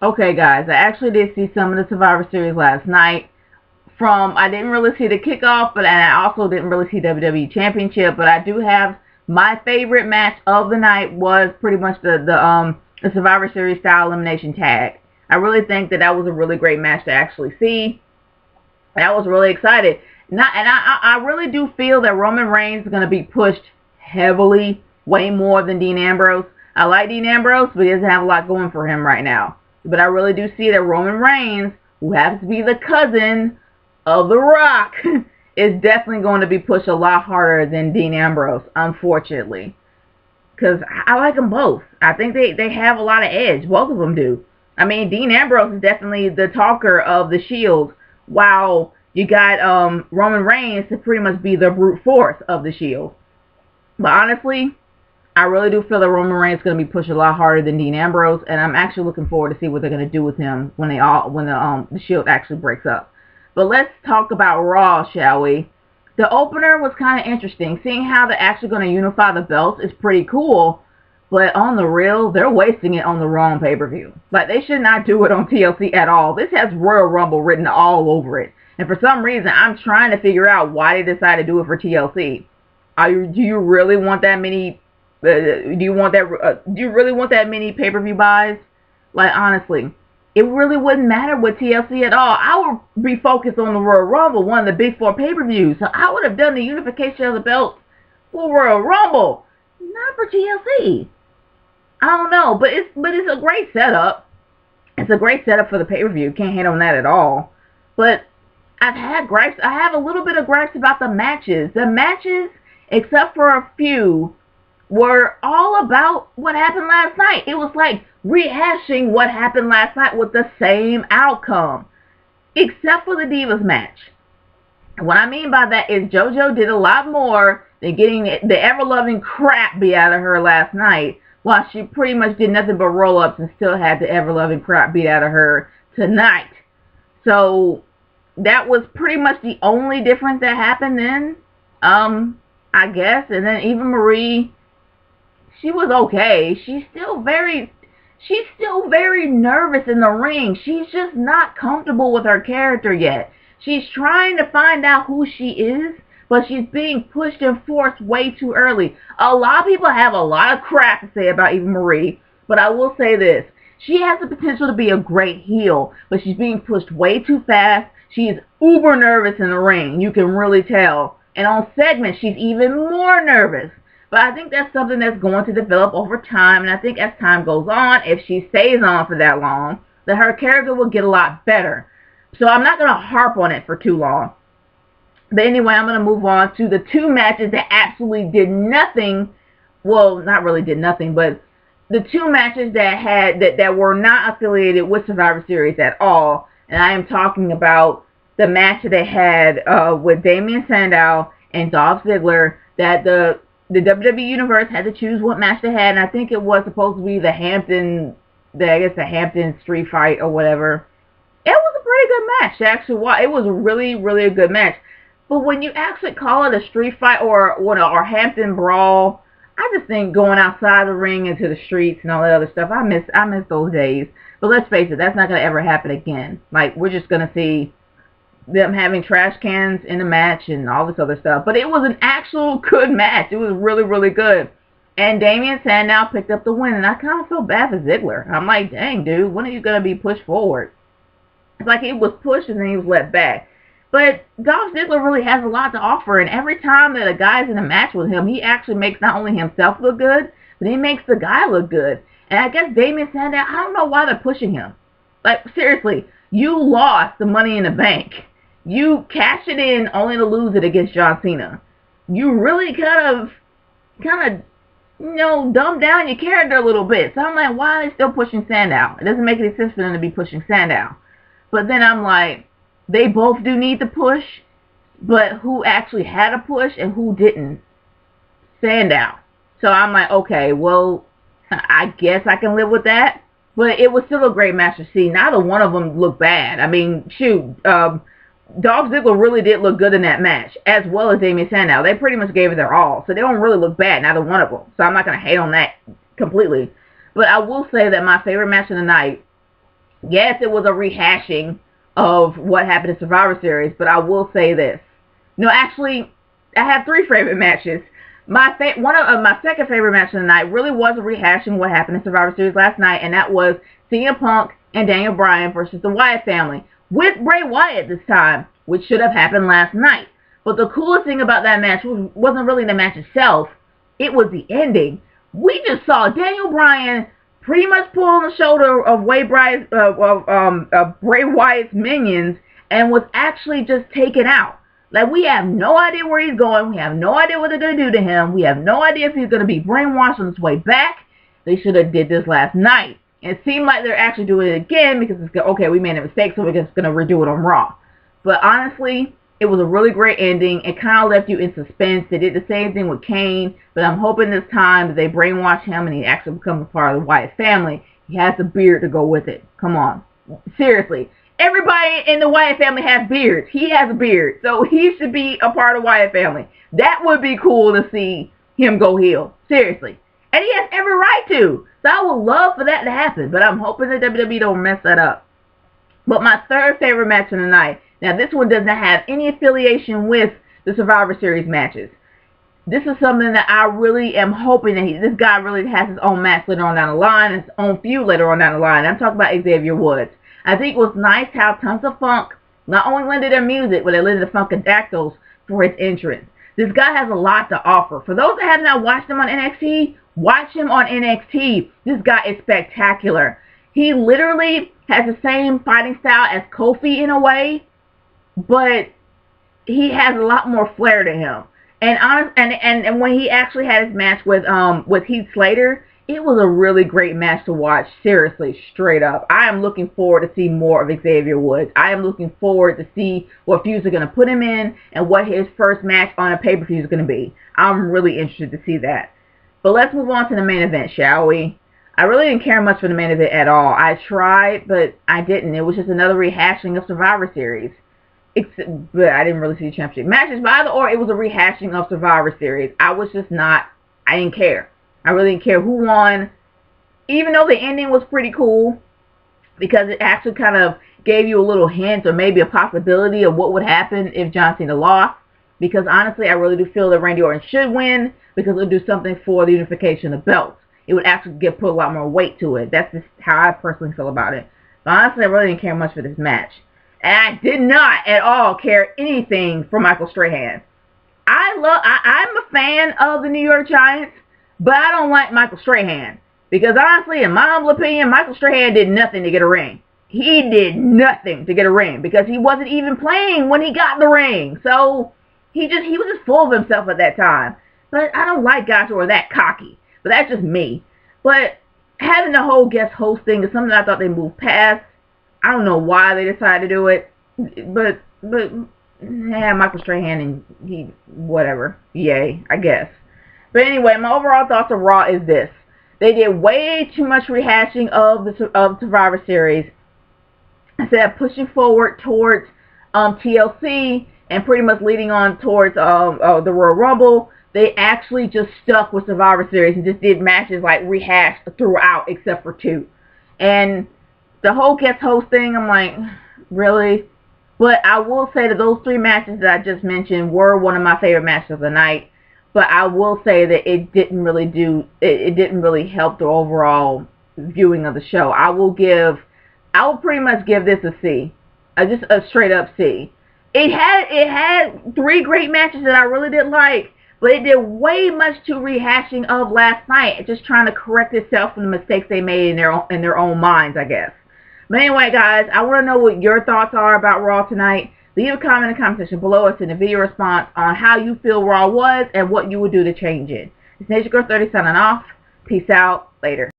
Okay, guys, I actually did see some of the Survivor Series last night. I didn't really see the kickoff, but and I also didn't really see WWE Championship. But I do have my favorite match of the night was pretty much the Survivor Series style elimination tag. I really think that was a really great match to actually see. And I was really excited. I really do feel that Roman Reigns is going to be pushed heavily, way more than Dean Ambrose. I like Dean Ambrose, but he doesn't have a lot going for him right now. But I really do see that Roman Reigns, who happens to be the cousin of The Rock, is definitely going to be pushed a lot harder than Dean Ambrose, unfortunately. Because I like them both. I think they have a lot of edge. Both of them do. I mean, Dean Ambrose is definitely the talker of the Shield, while you got Roman Reigns to pretty much be the brute force of the Shield. But honestly, I really do feel that Roman Reigns is going to be pushed a lot harder than Dean Ambrose, and I'm actually looking forward to see what they're going to do with him when the Shield actually breaks up. But let's talk about Raw, shall we? The opener was kind of interesting. Seeing how they're actually going to unify the belts is pretty cool, but on the real, they're wasting it on the wrong pay-per-view. Like, they should not do it on TLC at all. This has Royal Rumble written all over it. And for some reason, I'm trying to figure out why they decided to do it for TLC. Do you really want that many? Do you really want that many pay-per-view buys? Like, honestly, it really wouldn't matter with TLC at all. I would be focused on the Royal Rumble, one of the big four pay-per-views. So I would have done the unification of the belts for Royal Rumble, not for TLC. I don't know, but it's a great setup. It's a great setup for the pay-per-view. Can't hate on that at all. But I've had gripes. I have a little bit of gripes about the matches. The matches, except for a few, were all about what happened last night. It was like rehashing what happened last night with the same outcome, except for the Divas match. What I mean by that is JoJo did a lot more than getting the ever-loving crap beat out of her last night, while she pretty much did nothing but roll-ups and still had the ever-loving crap beat out of her tonight. So that was pretty much the only difference that happened then, I guess. And then Eva Marie, she was okay. She's still very nervous in the ring. She's just not comfortable with her character yet. She's trying to find out who she is, but she's being pushed and forced way too early. A lot of people have a lot of crap to say about Eva Marie, but I will say this. She has the potential to be a great heel, but she's being pushed way too fast. She is uber nervous in the ring. You can really tell. And on segments, she's even more nervous. But I think that's something that's going to develop over time, and I think as time goes on, if she stays on for that long, that her character will get a lot better. So I'm not going to harp on it for too long. But anyway, I'm going to move on to the two matches that absolutely did nothing. Well, not really did nothing, but the two matches that were not affiliated with Survivor Series at all. And I am talking about the match that they had with Damien Sandow and Dolph Ziggler, that the WWE Universe had to choose what match they had, and I think it was supposed to be the Hampton Street Fight or whatever. It was a pretty good match, actually. It was really, really a good match. But when you actually call it a street fight or Hampton Brawl, I just think going outside the ring into the streets and all that other stuff, I miss those days. But let's face it, that's not going to ever happen again. Like, we're just going to see them having trash cans in the match and all this other stuff. But it was an actual good match. It was really, really good. And Damien Sandow picked up the win, and I kind of feel bad for Ziggler. I'm like, dang, dude, when are you going to be pushed forward? It's like he was pushed and then he was let back. But Dolph Ziggler really has a lot to offer, and every time that a guy's in a match with him, he actually makes not only himself look good, but he makes the guy look good. And I guess Damien Sandow, I don't know why they're pushing him. Like, seriously, you lost the Money in the Bank. You cashed it in only to lose it against John Cena. You really kind of, dumbed down your character a little bit. So I'm like, why are they still pushing Sandow? It doesn't make any sense for them to be pushing Sandow. But then I'm like, they both do need to push, but who actually had a push and who didn't? Sandow. So I'm like, okay, well, I guess I can live with that. But it was still a great match to see. Neither one of them looked bad. I mean, shoot, Dolph Ziggler really did look good in that match, as well as Damien Sandow. They pretty much gave it their all, so they don't really look bad, neither one of them. So I'm not going to hate on that completely. But I will say that my favorite match of the night Yes, it was a rehashing of what happened in Survivor Series, but I will say this. No, actually, I have 3 favorite matches. One of my second favorite match of the night really was a rehashing what happened in Survivor Series last night, and that was CM Punk and Daniel Bryan versus the Wyatt family with Bray Wyatt this time, which should have happened last night. But the coolest thing about that match wasn't really the match itself; it was the ending. We just saw Daniel Bryan pretty much pull on the shoulder of Bray Wyatt's minions and was actually just taken out. Like, we have no idea where he's going. We have no idea what they're going to do to him. We have no idea if he's going to be brainwashed on his way back. They should have did this last night. And it seemed like they're actually doing it again because it's okay, we made a mistake, so we're just going to redo it on Raw. But honestly, it was a really great ending. It kind of left you in suspense. They did the same thing with Kane, but I'm hoping this time that they brainwash him and he actually becomes a part of the Wyatt family. He has the beard to go with it. Come on. Seriously. Everybody in the Wyatt family has beards. He has a beard, so he should be a part of the Wyatt family. That would be cool to see him go heel. Seriously. And he has every right to. So I would love for that to happen, but I'm hoping that WWE don't mess that up. But my third favorite match of the night, now this one does not have any affiliation with the Survivor Series matches. This is something that I really am hoping that this guy really has his own match later on down the line, his own feud later on down the line. I'm talking about Xavier Woods. I think it was nice how Tons of Funk not only lended their music, but they lended the Funkadactyls for his entrance. This guy has a lot to offer. For those that have not watched him on NXT, watch him on NXT. This guy is spectacular. He literally has the same fighting style as Kofi in a way, but he has a lot more flair to him. And when he actually had his match with Heath Slater, it was a really great match to watch. Seriously, straight up. I am looking forward to see more of Xavier Woods. I am looking forward to see what feuds are going to put him in and what his first match on a pay-per-view is going to be. I'm really interested to see that. But let's move on to the main event, shall we? I really didn't care much for the main event at all. I tried, but I didn't. It was just another rehashing of Survivor Series. But I didn't really see the championship matches. But either or, it was a rehashing of Survivor Series. I didn't care. I really didn't care who won. Even though the ending was pretty cool, because it actually kind of gave you a little hint or maybe a possibility of what would happen if John Cena lost. Because honestly, I really do feel that Randy Orton should win, because it would do something for the unification of belts. It would actually put a lot more weight to it. That's just how I personally feel about it. But honestly, I really didn't care much for this match. And I did not at all care anything for Michael Strahan. I'm a fan of the New York Giants, but I don't like Michael Strahan. Because honestly, in my humble opinion, Michael Strahan did nothing to get a ring. He did nothing to get a ring, because he wasn't even playing when he got the ring. So he was just full of himself at that time. But I don't like guys who are that cocky. But that's just me. But having the whole guest host thing is something I thought they moved past. I don't know why they decided to do it. But yeah, Michael Strahan and whatever. Yay, I guess. But anyway, my overall thoughts of Raw is this. They did way too much rehashing of Survivor Series instead of pushing forward towards TLC and pretty much leading on towards the Royal Rumble. They actually just stuck with Survivor Series and just did matches like rehashed throughout except for 2. And the whole guest host thing, I'm like, really? But I will say that those 3 matches that I just mentioned were one of my favorite matches of the night. But I will say that it didn't really help the overall viewing of the show. I will pretty much give this a C. Just a straight up C. It had 3 great matches that I really did like, but it did way much too rehashing of last night, just trying to correct itself from the mistakes they made in their own minds, I guess. But anyway, guys, I want to know what your thoughts are about Raw tonight. Leave a comment in the comment section below us in the video response on how you feel Raw was and what you would do to change it. It's Nature Girl 30 signing off. Peace out. Later.